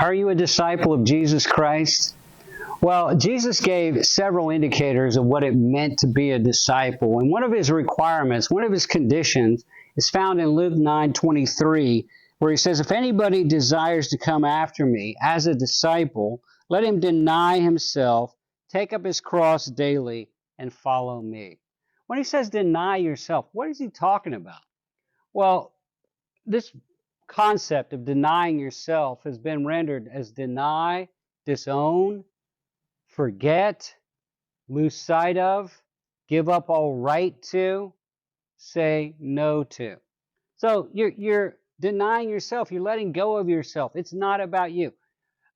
Are you a disciple of Jesus Christ? Well, Jesus gave several indicators of what it meant to be a disciple. And one of his requirements, one of his conditions, is found in Luke 9:23, where he says, "If anybody desires to come after me as a disciple, let him deny himself, take up his cross daily, and follow me." When he says deny yourself, what is he talking about? Well, this concept of denying yourself has been rendered as deny, disown, forget, lose sight of, give up all right to, say no to. So you're denying yourself. You're letting go of yourself. It's not about you.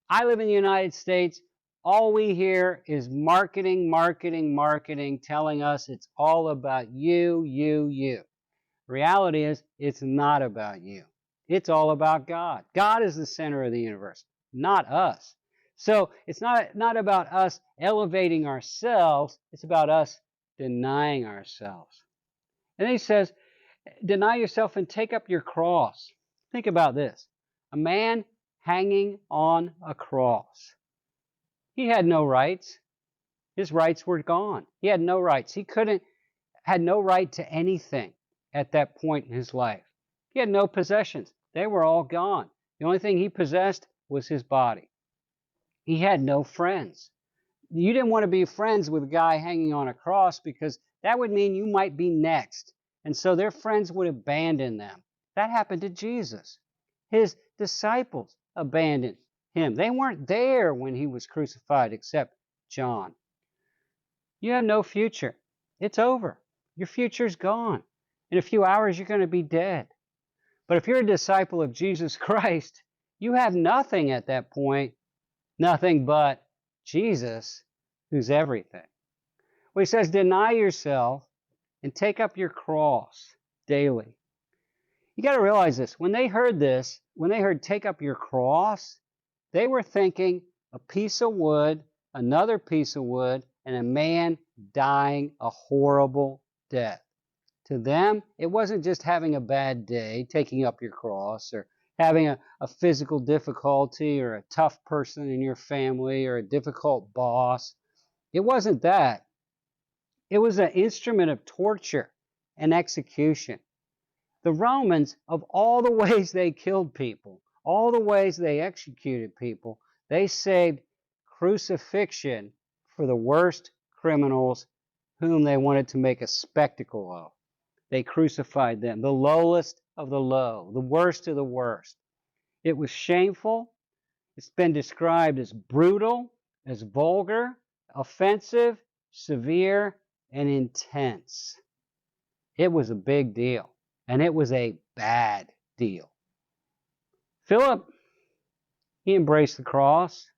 I live in the United States. All we hear is marketing, marketing, marketing, telling us it's all about you, you, you. Reality is, it's not about you. It's all about God. God is the center of the universe, not us. So it's not about us elevating ourselves. It's about us denying ourselves. And then he says, deny yourself and take up your cross. Think about this. A man hanging on a cross. He had no rights. His rights were gone. He had no rights. Had no right to anything at that point in his life. He had no possessions. They were all gone. The only thing he possessed was his body. He had no friends. You didn't want to be friends with a guy hanging on a cross because that would mean you might be next. And so their friends would abandon them. That happened to Jesus. His disciples abandoned him. They weren't there when he was crucified except John. You have no future. It's over. Your future's gone. In a few hours, you're going to be dead. But if you're a disciple of Jesus Christ, you have nothing at that point, nothing but Jesus, who's everything. Well, he says, deny yourself and take up your cross daily. You got to realize this. When they heard this, when they heard take up your cross, they were thinking a piece of wood, another piece of wood, and a man dying a horrible death. To them, it wasn't just having a bad day, taking up your cross, or having a physical difficulty, or a tough person in your family, or a difficult boss. It wasn't that. It was an instrument of torture and execution. The Romans, of all the ways they killed people, all the ways they executed people, they saved crucifixion for the worst criminals whom they wanted to make a spectacle of. They crucified them, the lowest of the low, the worst of the worst. It was shameful. It's been described as brutal, as vulgar, offensive, severe, and intense. It was a big deal, and it was a bad deal. Philip, he embraced the cross.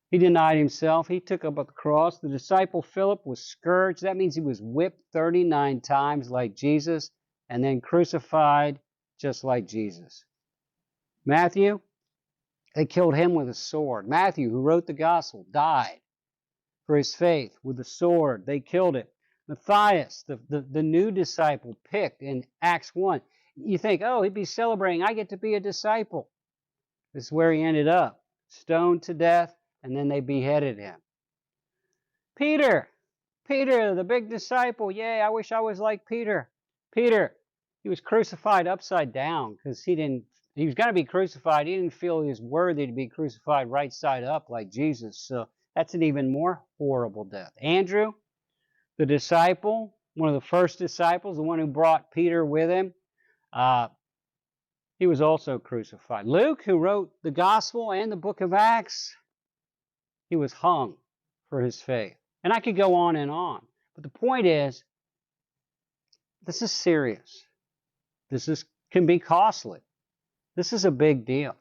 He denied himself. He took up the cross. The disciple Philip was scourged. That means he was whipped 39 times like Jesus and then crucified just like Jesus. Matthew, they killed him with a sword. Matthew, who wrote the gospel, died for his faith with a sword. They killed him. Matthias, the new disciple picked in Acts 1. You think, oh, he'd be celebrating. I get to be a disciple. This is where he ended up, stoned to death. And then they beheaded him. Peter, the big disciple. Yay, I wish I was like Peter. Peter, he was crucified upside down because he was going to be crucified. He didn't feel he was worthy to be crucified right side up like Jesus. So that's an even more horrible death. Andrew, the disciple, one of the first disciples, the one who brought Peter with him, he was also crucified. Luke, who wrote the gospel and the book of Acts, he was hung for his faith. And I could go on and on. But the point is, this is serious. Can be costly. This is a big deal.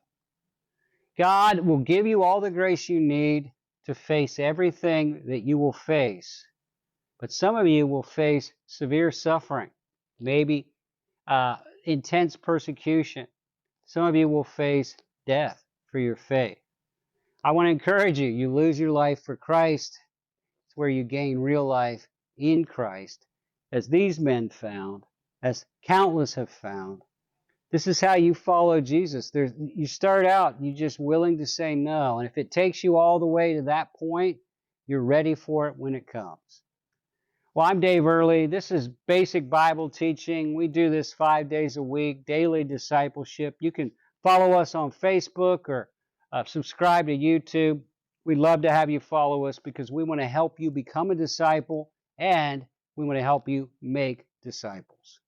God will give you all the grace you need to face everything that you will face. But some of you will face severe suffering, maybe intense persecution. Some of you will face death for your faith. I want to encourage you, you lose your life for Christ. It's where you gain real life in Christ, as these men found, as countless have found. This is how you follow Jesus. You start out, you're just willing to say no. And if it takes you all the way to that point, you're ready for it when it comes. Well, I'm Dave Earley. This is Basic Bible Teaching. We do this 5 days a week, daily discipleship. You can follow us on Facebook or subscribe to YouTube. We'd love to have you follow us because we want to help you become a disciple and we want to help you make disciples.